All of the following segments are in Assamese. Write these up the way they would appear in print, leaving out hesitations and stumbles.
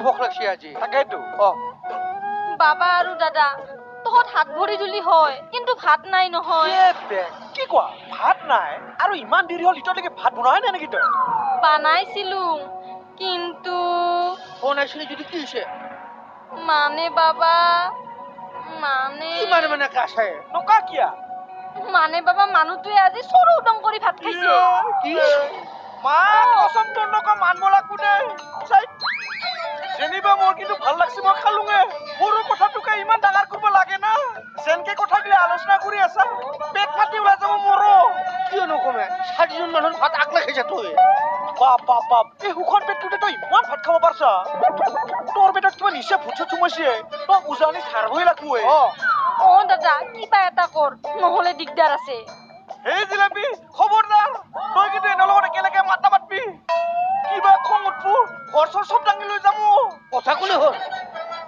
ভোক লাগছে আজি তাকেইতো বাবা আৰু দাদা তহঁত হাত ভৰি ধুলি হয় কিন্তু ভাত নাই নহয় কি কোৱা ভাত নাই আৰু ইমান দেৰি হ'ল ইতলৈকে ভাত বনোৱাই নাই নেকি তই বানাইছিলো কিন্তু বনাইছিলি যদি কি হৈছে মানে বাবা মানে কি মানে কাছে নকা কিয়া মানে বাবা মানুহটোৱে আজি সৰু উদং কৰি ভাত খাইছে কি মা কসম তোৰ নকা মানব লাগবো দে যেনিবা মোৰ কিন্তু ভাল লাগছে মই খালোঙে সৰু কথাটোকে ইমান ডাঙৰ কৰিব লাগে না যেনকে কথাগিলা আলোচনা কৰি আছা পেট ফাটি ওলাই যাব মোৰ কিয় নকমে 4জন মানুহৰ ভাত আকলাই খাইছা তই বাপ এই সুখন পেটটোতে তই ইমান ভাত খাব পাৰছা তোৰ পেটত কিবা নিচা ভুট সোমাইছে তই উজানি ছাৰবই লাগবো দাদা কিবা এটা কৰ নহলে দিগদাৰ আছে এই জিলাপি খবৰদাৰ তই কিন্তু এনৰ লগত একেলগে মাতা মাতবি কিবা খং উঠবো ঘৰ চৰ চব দাঙি লৈ যাম কথা কোনে হ'ল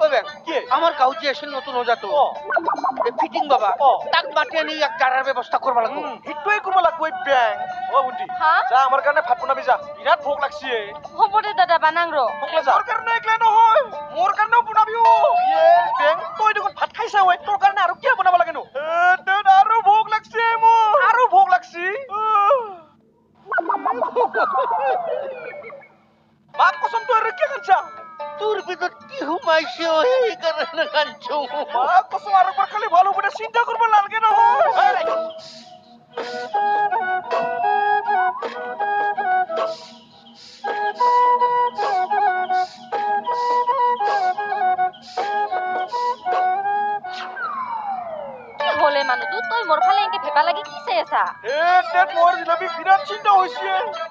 ঐ বেং কি আমার গাঁৱত যে আছিল নতুন ওজাটো ফিটিং বাবা তাক মাতি আনি এক জাৰাৰ ব্যৱস্থা কৰিব লাগিব সেইটোৱে কৰিব লাগবো এই বেং বুদ্ধি যা আমাৰ কাৰণে ভাত বনাবি যা বিৰাট ভোক লাগছে হ'ব দে দাদা বানাং ৰ মোৰ কাৰণে একলা নহয় মোৰ কাৰণেও বনাবি বেং তই দেখোন ভাত খাইছা তোৰ কাৰণে আৰু কিয় বনাব লাগে নো আৰু ভোক লাগছে মোৰ আৰু ভোক লাগছে বাপ কসম তই আৰু কিয় কান্দছা তোৰ ভিতৰত কি সোমাইছে সেইকাৰণে কান্দছো বাপ কসম আৰু একবাৰ খালি ভাল হ'ব দে চিন্তা কৰিব নালাগে নহয় হলে মানুহটো তই মোৰ ফালে এনেকে ভেপা লাগি কি চাই আছা মোৰ জিলাপি বিৰাট চিন্তা হৈছে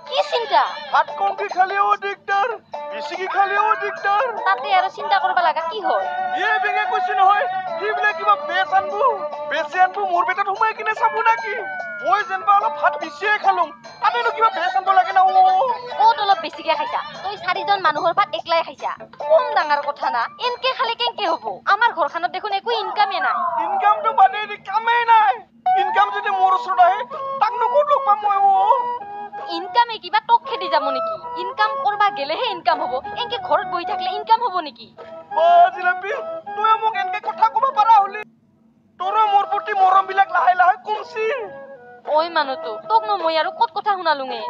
কি চিন্তা ভাত কমকে খালেও দিগদাৰ বেছিকে খালেও দিগদাৰ তাতে আৰু চিন্তা কৰিব লাগা কি হ'ল বেঙে কৈছে নহয় কি বোলে কিবা বেছি আনবো মোৰ পেটত সোমাই কিনে চাবো নাকি মই যেনবা অলপ ভাত বেছিয়ে খালো তাতেনো কিবা বেছ আনব লাগে না ক'ত অলপ বেছিকে খাইছা তই 4জন মানুহৰ ভাত একলাই খাইছা কম ডাঙৰ কথা না এনকে খালে কেনকে হ'ব আমাৰ ঘৰখনত দেখোন একো ইনকামে নাই ইনকামটো বাদে দি কামেই নাই ইনকাম যদি মোৰ ওচৰত আহে তাকনো ক'ত লগ পাম মই ইনকামে কিবা টক খেদি যাব নেকি ইনকাম কৰবা গেলেহে ইনকাম হ'ব এনকে ঘৰত বহি থাকিলে ইনকাম হ'ব নেকি জিলাপি তুই মোক এনকে কথা ক'ব পাৰা হলি তোৰ মোৰ প্ৰতি মৰম বিলাক লাহে লাহে কমছি ঐ মানুহটো তোকনো মই আৰু ক'ত কথা শুনালুঙে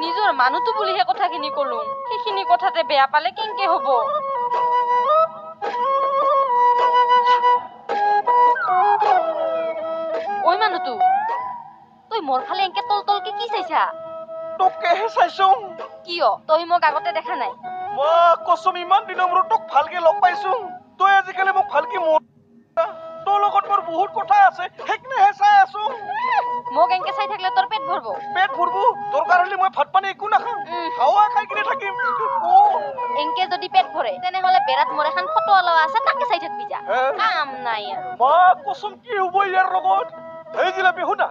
নিজৰ মানুহটো বুলিহে কথাখিনি ক'লো সেইখিনি কথাতে বেয়া পালে কেনকে হ'ব ঐ মানুহটো তই মোৰ ফালে এনকে তলকে কি চাইছা তোকেহে চাইছো কিয় তই মোক আগতে দেখা নাই মা কসম ইমান দিনৰ মূৰত তোক ভালকে লগ পাইছো তই আজিকালি মোক ভালকে তোৰ লগত মোৰ বহুত কথা আছে সেইকাৰণেহে চাই আছো মোক এনকে চাই থাকিলে তোৰ পেট ভৰবো দৰকাৰ হলে মই ভাত পানী একো নাখাম হাৱা খাই কিনে থাকিম এনকে যদি পেট ভৰে তেনেহলে বেৰাত মোৰ এখন ফটো ওলোৱা আছে তাকে চাই থাকবি যা কাম নাই আৰু মা কসম কি হ'ব ইয়াৰ লগত এই জিলাপি শুনা